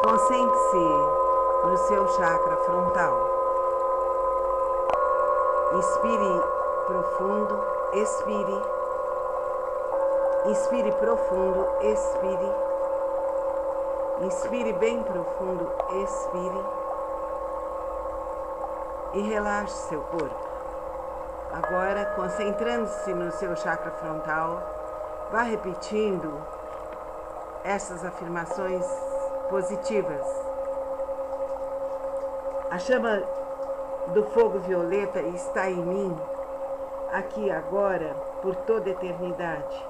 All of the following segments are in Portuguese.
Concentre-se no seu chakra frontal. Inspire profundo, expire. Inspire profundo, expire. Inspire bem profundo, expire. E relaxe seu corpo. Agora, concentrando-se no seu chakra frontal, vá repetindo essas afirmações positivas. A chama do fogo violeta está em mim, aqui agora, por toda a eternidade.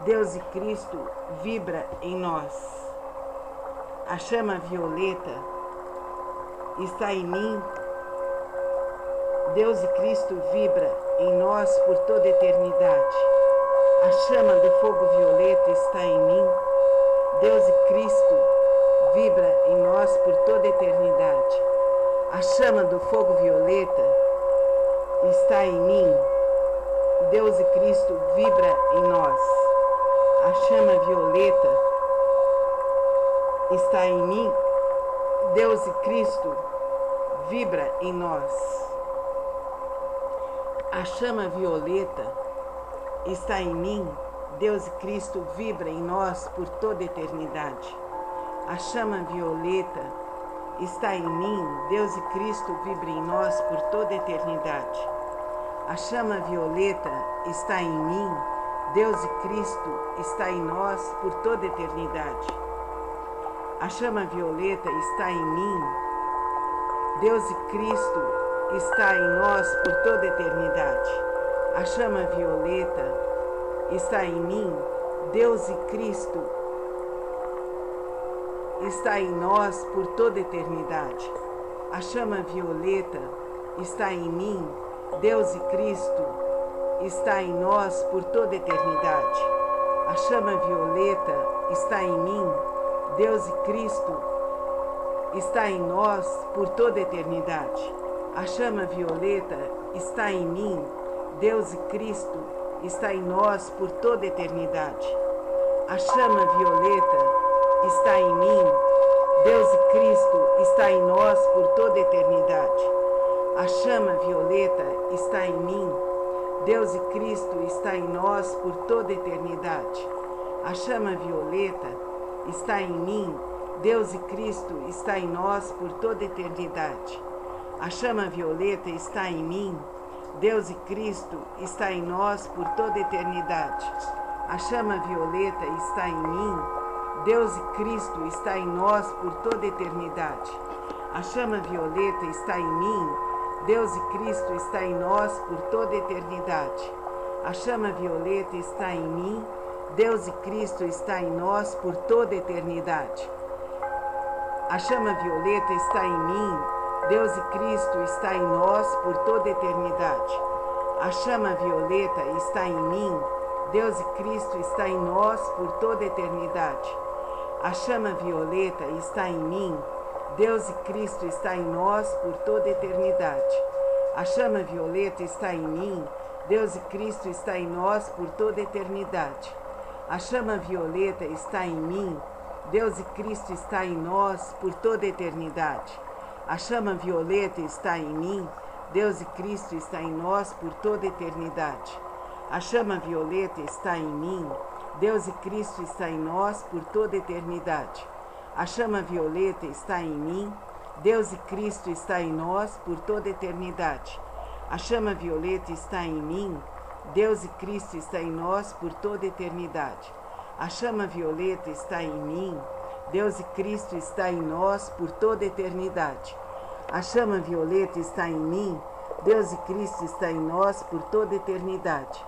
Deus e Cristo vibra em nós. A chama violeta está em mim. Deus e Cristo vibra em nós por toda a eternidade. A chama do fogo violeta está em mim. Deus e Cristo vibra em nós por toda a eternidade. A chama do fogo violeta está em mim. Deus e Cristo vibra em nós. A chama violeta está em mim. Deus e Cristo vibra em nós. A chama violeta está em mim. Deus e Cristo vibra em nós por toda a eternidade. A chama violeta está em mim. Deus e Cristo vibra em nós por toda a eternidade. A chama violeta está em mim. Deus e Cristo está em nós por toda a eternidade. A chama violeta está em mim. Deus e Cristo está em nós por toda a eternidade. A chama violeta está em mim. Deus e Cristo está em nós por toda a eternidade. A chama violeta está em mim. Deus e Cristo está em nós por toda a eternidade. A chama violeta está em mim. Deus e Cristo está em nós por toda a eternidade. A chama violeta está em mim. Deus e Cristo está em nós por toda a eternidade. A chama violeta está em mim. Deus e Cristo está em nós por toda a eternidade. A chama violeta está em mim. Deus e Cristo está em nós por toda a eternidade. A chama violeta está em mim. Deus e Cristo está em nós por toda a eternidade. A chama violeta está em mim. Deus e Cristo está em nós por toda a eternidade. A chama violeta está em mim. Deus e Cristo está em nós por toda a eternidade. A chama violeta está em mim. Deus e Cristo está em nós por toda a eternidade. A chama violeta está em mim. Deus e Cristo está em nós por toda a eternidade. A chama violeta está em mim. Deus e Cristo está em nós por toda a eternidade. A chama violeta está em mim. Deus e Cristo está em nós por toda a eternidade. A chama violeta está em mim. Deus e Cristo está em nós por toda a eternidade. A chama violeta está em mim. Deus e Cristo está em nós por toda a eternidade. A chama violeta está em mim. Deus e Cristo está em nós por toda a eternidade. A chama violeta está em mim. Deus e Cristo está em nós por toda a eternidade. A chama violeta está em mim. Deus e Cristo está em nós por toda a eternidade. A chama violeta está em mim. Deus e Cristo está em nós por toda a eternidade. A chama violeta está em mim. Deus e Cristo está em nós por toda a eternidade. A chama violeta está em mim. Deus e Cristo está em nós por toda a eternidade. A chama violeta está em mim. Deus e Cristo está em nós por toda a eternidade.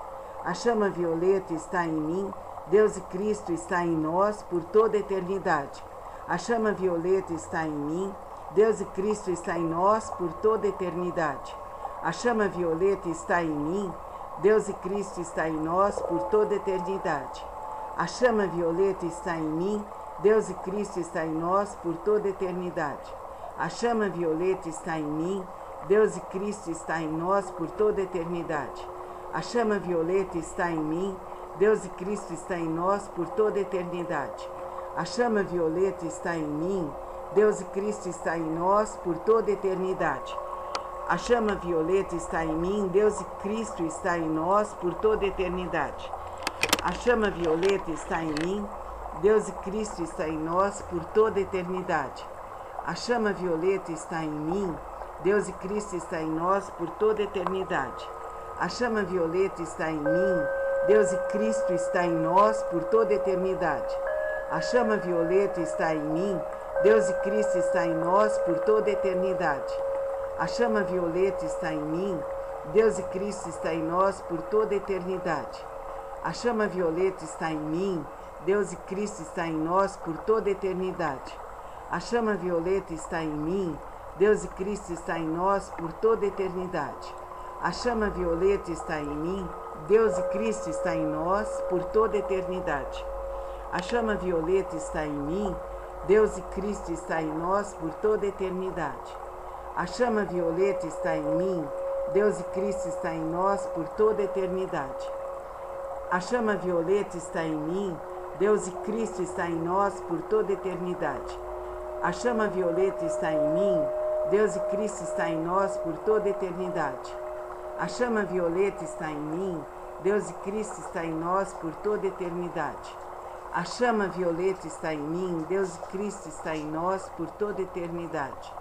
A chama violeta está em mim. Deus e Cristo está em nós por toda a eternidade. A chama violeta está em mim. Deus e Cristo está em nós por toda a eternidade. A chama violeta está em mim. Deus e Cristo está em nós por toda a eternidade. A chama violeta está em mim. Deus e Cristo está em nós por toda a eternidade. A chama violeta está em mim. Deus e Cristo está em nós por toda a eternidade. A chama violeta está em mim. Deus e Cristo está em nós por toda a eternidade. A chama violeta está em mim. Deus e Cristo está em nós por toda a eternidade. A chama violeta está em mim, Deus e Cristo está em nós por toda a eternidade. A chama violeta está em mim, Deus e Cristo está em nós por toda a eternidade. A chama violeta está em mim, Deus e Cristo está em nós por toda a eternidade. A chama violeta está em mim, Deus e Cristo está em nós por toda a eternidade. A chama violeta está em mim, Deus e Cristo está em nós por toda a eternidade. A chama violeta está em mim, Deus e Cristo está em nós por toda a eternidade. A chama violeta está em mim, Deus e Cristo está em nós por toda a eternidade. A chama violeta está em mim, Deus e Cristo está em nós por toda a eternidade. A chama violeta está em mim, Deus e Cristo está em nós por toda a eternidade. A chama violeta está em mim, Deus e Cristo está em nós por toda a eternidade. A chama violeta está em mim, Deus e Cristo está em nós por toda a eternidade. A chama violeta está em mim, Deus e Cristo está em nós por toda a eternidade. A chama violeta está em mim, Deus e Cristo está em nós por toda a eternidade. A chama violeta está em mim, Deus e Cristo está em nós por toda a eternidade. A chama violeta está em mim, Deus e Cristo está em nós por toda a eternidade.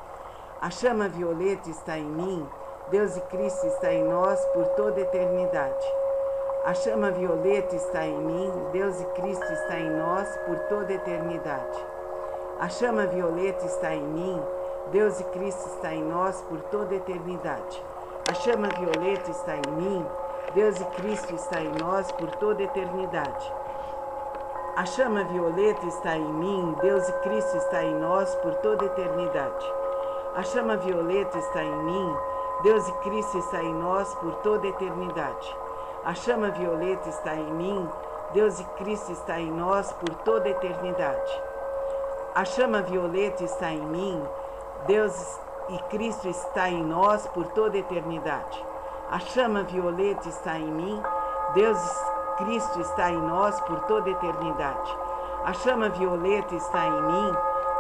A chama violeta está em mim, Deus e Cristo está em nós por toda a eternidade. A chama violeta está em mim, Deus e Cristo está em nós por toda a eternidade. A chama violeta está em mim, Deus e Cristo está em nós por toda a eternidade. A chama violeta está em mim, Deus e Cristo está em nós por toda a eternidade. A chama violeta está em mim, Deus e Cristo está em nós por toda a eternidade. A chama violeta está em mim, Deus e Cristo está em nós por toda a eternidade. A chama violeta está em mim, Deus e Cristo está em nós por toda a eternidade. A chama violeta está em mim, Deus e Cristo está em nós por toda a eternidade. A chama violeta está em mim, Deus e Cristo está em nós por toda a eternidade. A chama violeta está em mim,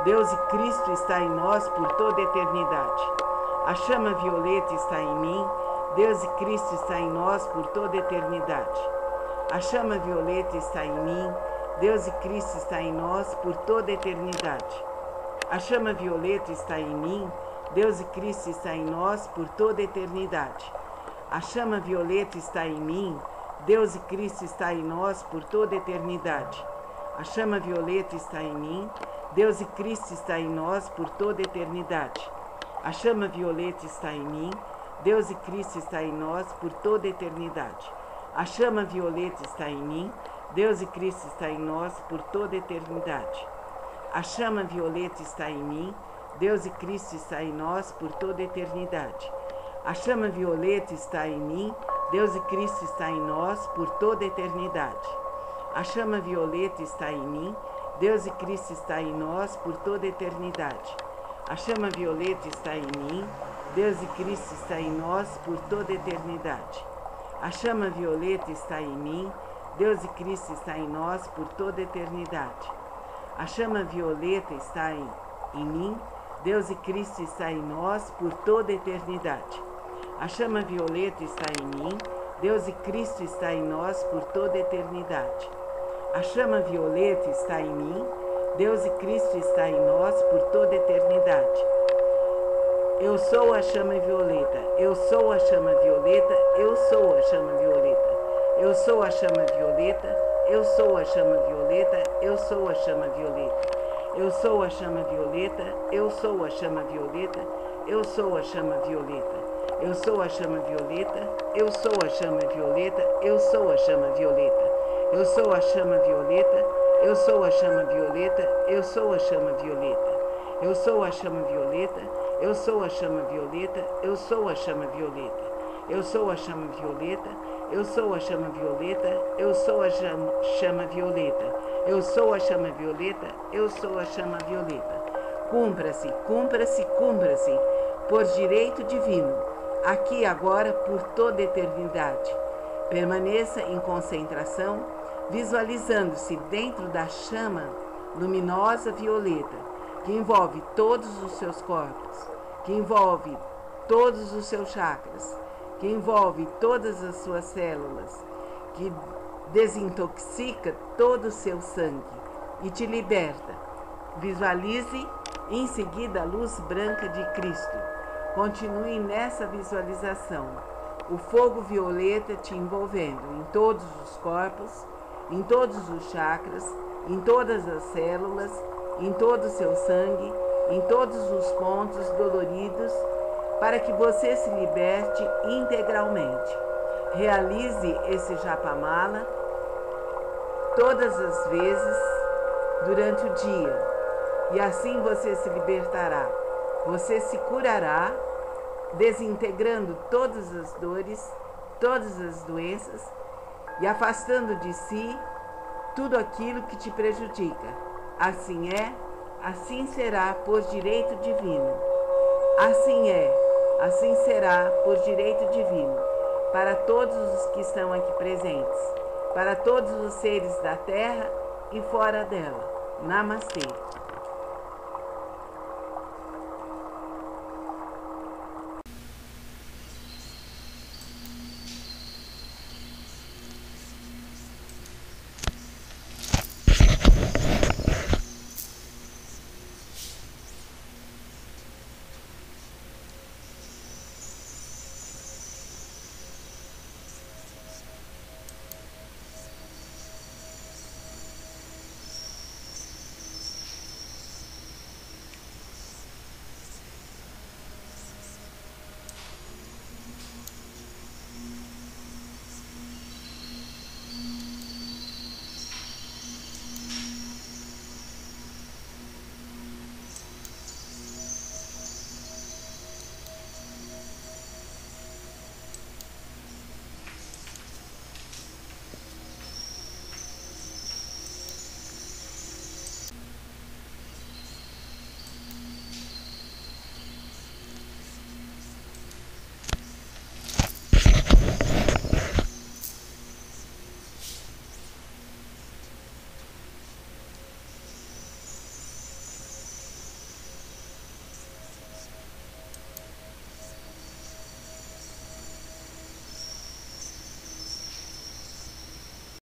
Deus e Cristo está em nós por toda a eternidade. A chama violeta está em mim, Deus e Cristo está em nós por toda a eternidade. A chama violeta está em mim, Deus e Cristo está em nós por toda a eternidade. A chama violeta está em mim, Deus e Cristo está em nós por toda a eternidade. A chama violeta está em mim, Deus e Cristo está em nós por toda a eternidade. A chama violeta está em mim, Deus e Cristo está em nós por toda a eternidade. A chama violeta está em mim, Deus e Cristo está em nós por toda a eternidade. A chama violeta está em mim, Deus e Cristo está em nós por toda a eternidade. A chama violeta está em mim, Deus e Cristo está em nós por toda a eternidade. A chama violeta está em mim, Deus e Cristo está em nós por toda a eternidade. A chama violeta está em mim, Deus e Cristo está em nós por toda a eternidade. A chama violeta está em mim, Deus e Cristo está em nós por toda a eternidade. A chama violeta está em mim, Deus e Cristo está em nós por toda a eternidade. A chama violeta está em mim, Deus e Cristo está em nós por toda a eternidade. A chama violeta está em mim, Deus e Cristo está em nós por toda a eternidade. A chama violeta está em mim, Deus e Cristo está em nós por toda a eternidade. Eu sou a chama violeta, eu sou a chama violeta, eu sou a chama violeta. Eu sou a chama violeta, eu sou a chama violeta, eu sou a chama violeta. Eu sou a chama violeta, eu sou a chama violeta, eu sou a chama violeta. Eu sou a chama violeta, eu sou a chama violeta, eu sou a chama violeta. Eu sou a chama violeta, eu sou a chama violeta, eu sou a chama violeta. Eu sou a chama violeta, eu sou a chama violeta, eu sou a chama violeta. Eu sou a chama violeta, eu sou a chama violeta, eu sou a chama violeta. Eu sou a chama violeta, eu sou a chama violeta. Cumpra-se, cumpra-se, cumpra-se, por direito divino, aqui e agora por toda a eternidade. Permaneça em concentração, visualizando-se dentro da chama luminosa violeta, que envolve todos os seus corpos, que envolve todos os seus chakras, que envolve todas as suas células, que desintoxica todo o seu sangue e te liberta. Visualize em seguida a luz branca de Cristo. Continue nessa visualização. O fogo violeta te envolvendo em todos os corpos, em todos os chakras, em todas as células, em todo o seu sangue, em todos os pontos doloridos, para que você se liberte integralmente. Realize esse japamala todas as vezes durante o dia, e assim você se libertará. Você se curará, desintegrando todas as dores, todas as doenças e afastando de si tudo aquilo que te prejudica. Assim é, assim será por direito divino. Assim é, assim será por direito divino, para todos os que estão aqui presentes, para todos os seres da terra e fora dela. Namastê.